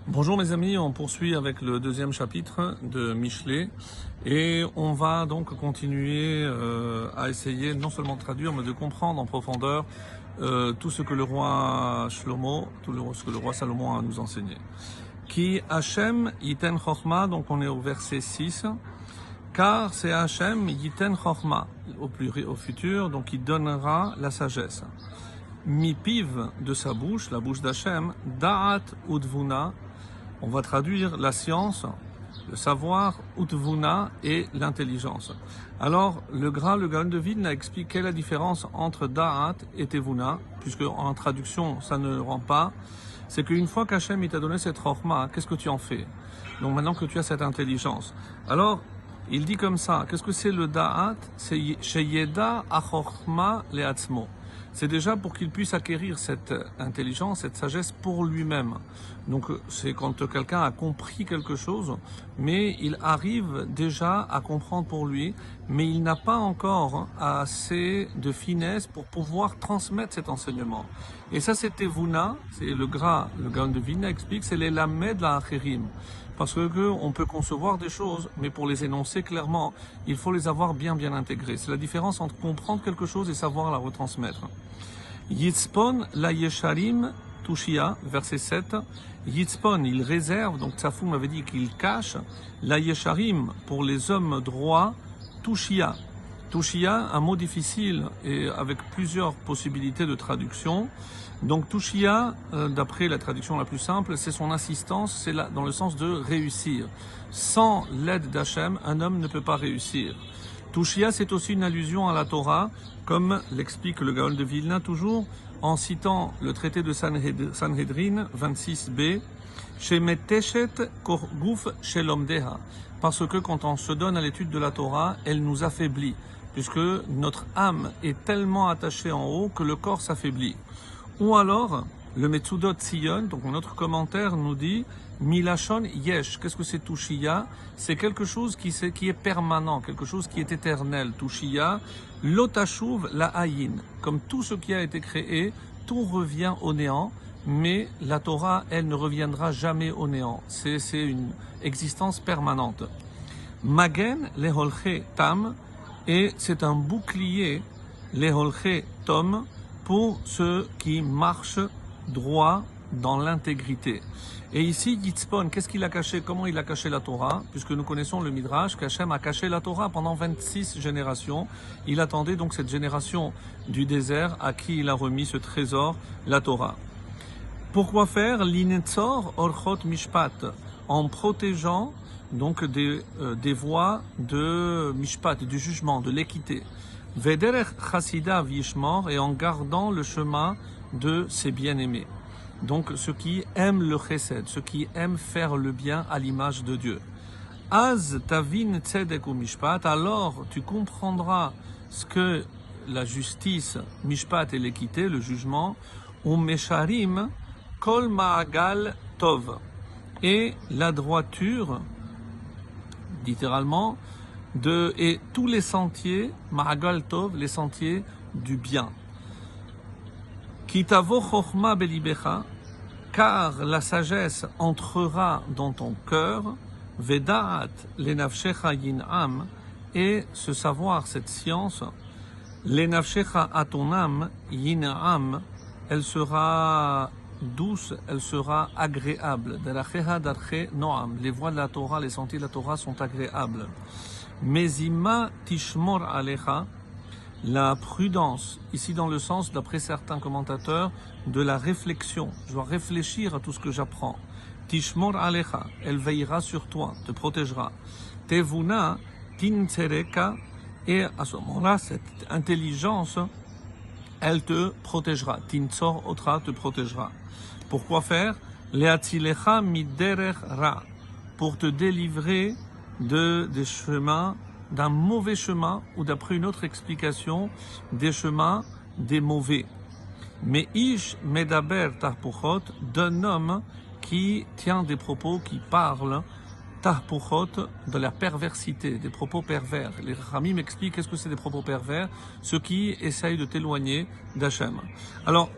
Bonjour mes amis, on poursuit avec le deuxième chapitre de Michelet et on va donc continuer à essayer non seulement de traduire mais de comprendre en profondeur tout ce que le roi Shlomo, ce que le roi Salomon a nous enseigné. Ki Hashem yiten chorma, donc on est au verset 6, car c'est Hashem yiten chorma au futur, donc il donnera la sagesse. Mipiv, de sa bouche, la bouche d'Hachem, da'at udvuna, on va traduire la science, le savoir, utvuna et l'intelligence. Alors, le Gaon de Vilna explique quelle est la différence entre da'at et tevuna, puisque en traduction ça ne rend pas. C'est qu'une fois qu'Hachem il t'a donné cette chorma, qu'est-ce que tu en fais? Donc maintenant que tu as cette intelligence. Alors, il dit comme ça, qu'est-ce que c'est le da'at? C'est sheyeda achorma leatzmo. C'est déjà pour qu'il puisse acquérir cette intelligence, cette sagesse pour lui-même. Donc c'est quand quelqu'un a compris quelque chose, mais il arrive déjà à comprendre pour lui, mais il n'a pas encore assez de finesse pour pouvoir transmettre cet enseignement. Et ça c'est Tevuna, c'est le Gaon de Vilna explique, c'est les lamed la acherim. Parce que on peut concevoir des choses, mais pour les énoncer clairement, il faut les avoir bien intégrées. C'est la différence entre comprendre quelque chose et savoir la retransmettre. Yitzpon la yesharim tushia, verset 7. Yitzpon, il réserve, donc Tsafoum avait dit qu'il cache, la yesharim pour les hommes droits, tushia. Tushia, un mot difficile et avec plusieurs possibilités de traduction. Donc Tushia, d'après la traduction la plus simple, c'est son assistance, c'est dans le sens de réussir. Sans l'aide d'Hachem, un homme ne peut pas réussir. Tushia, c'est aussi une allusion à la Torah, comme l'explique le Gaon de Vilna toujours, en citant le traité de Sanhedrin 26b, Shemeteshet korguf shelomdeha, parce que quand on se donne à l'étude de la Torah, elle nous affaiblit, puisque notre âme est tellement attachée en haut que le corps s'affaiblit. Ou alors, le Metsudot Tzion, donc notre commentaire nous dit Milachon Yesh. Qu'est-ce que c'est Tushia? C'est quelque chose qui est permanent, quelque chose qui est éternel. Tushia, Lotashuv la Hayin. Comme tout ce qui a été créé, tout revient au néant, mais la Torah, elle ne reviendra jamais au néant. C'est une existence permanente. Magen leholche tam, et c'est un bouclier, leholche tom, pour ceux qui marchent droit dans l'intégrité. Et ici, Yitzpon, qu'est-ce qu'il a caché? Comment il a caché la Torah? Puisque nous connaissons le Midrash, qu'Hachem a caché la Torah pendant 26 générations. Il attendait donc cette génération du désert à qui il a remis ce trésor, la Torah. Pourquoi faire? L'Inetzor Orchot Mishpat, en protégeant donc des voies de Mishpat, du jugement, de l'équité. Vederech Chassida Vishmor, et en gardant le chemin de ses bien-aimés. Donc ceux qui aiment le chesed, ceux qui aiment faire le bien à l'image de Dieu. Az tavin tzedek ou mishpat, alors tu comprendras ce que la justice, mishpat et l'équité, le jugement, ou mesharim kol ma'agal tov, et la droiture, littéralement, et tous les sentiers, Ma'agal Tov, les sentiers du bien. Kitavo Chochma Belibecha, car la sagesse entrera dans ton cœur, Vedaat Lenavshecha Yin'am, et ce savoir, cette science, Lenavshecha à ton âme, Yin'am, elle sera douce, elle sera agréable. Les voies de la Torah, les sentiers de la Torah sont agréables. Mezima tishmor alecha, la prudence, ici dans le sens, d'après certains commentateurs, de la réflexion. Je dois réfléchir à tout ce que j'apprends. Tishmor alecha, elle veillera sur toi, te protégera. Tevuna tintzereka, et à ce moment-là, cette intelligence, elle te protégera. Tintzor otra te protégera. Pourquoi faire? Leatzilecha miderech ra, pour te délivrer des chemins, d'un mauvais chemin, ou d'après une autre explication, des chemins des mauvais. Mais ish medaber tahpuchot, d'un homme qui tient des propos, qui parle, tahpuchot, de la perversité, des propos pervers. Les Ramim expliquent qu'est-ce que c'est des propos pervers, ceux qui essayent de t'éloigner d'Hachem. Alors,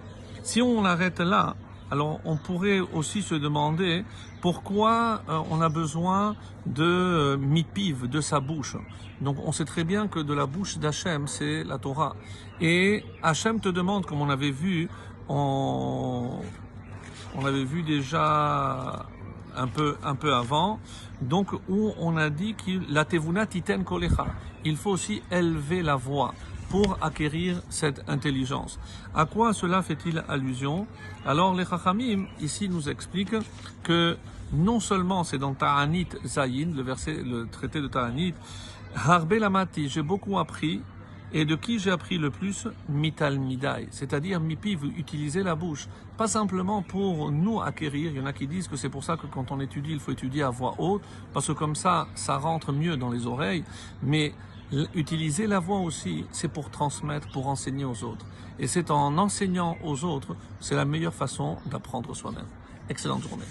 si on arrête là, Alors on pourrait aussi se demander pourquoi on a besoin de mipiv, de sa bouche. Donc on sait très bien que de la bouche d'Hachem, c'est la Torah. Et Hachem te demande, comme on avait vu, on avait vu déjà un peu avant, donc où on a dit que la tevuna titen kolecha. Il faut aussi élever la voix pour acquérir cette intelligence. À quoi cela fait-il allusion? Alors les Chachamim ici nous expliquent que non seulement c'est dans Ta'anit Zayin, le traité de Ta'anit, Harbe Lamati, j'ai beaucoup appris. Et de qui j'ai appris le plus? Mital Midai, c'est-à-dire mipiv, utiliser la bouche. Pas simplement pour nous acquérir, il y en a qui disent que c'est pour ça que quand on étudie, il faut étudier à voix haute, parce que comme ça rentre mieux dans les oreilles, mais utiliser la voix aussi, c'est pour transmettre, pour enseigner aux autres. Et c'est en enseignant aux autres, c'est la meilleure façon d'apprendre soi-même. Excellente journée.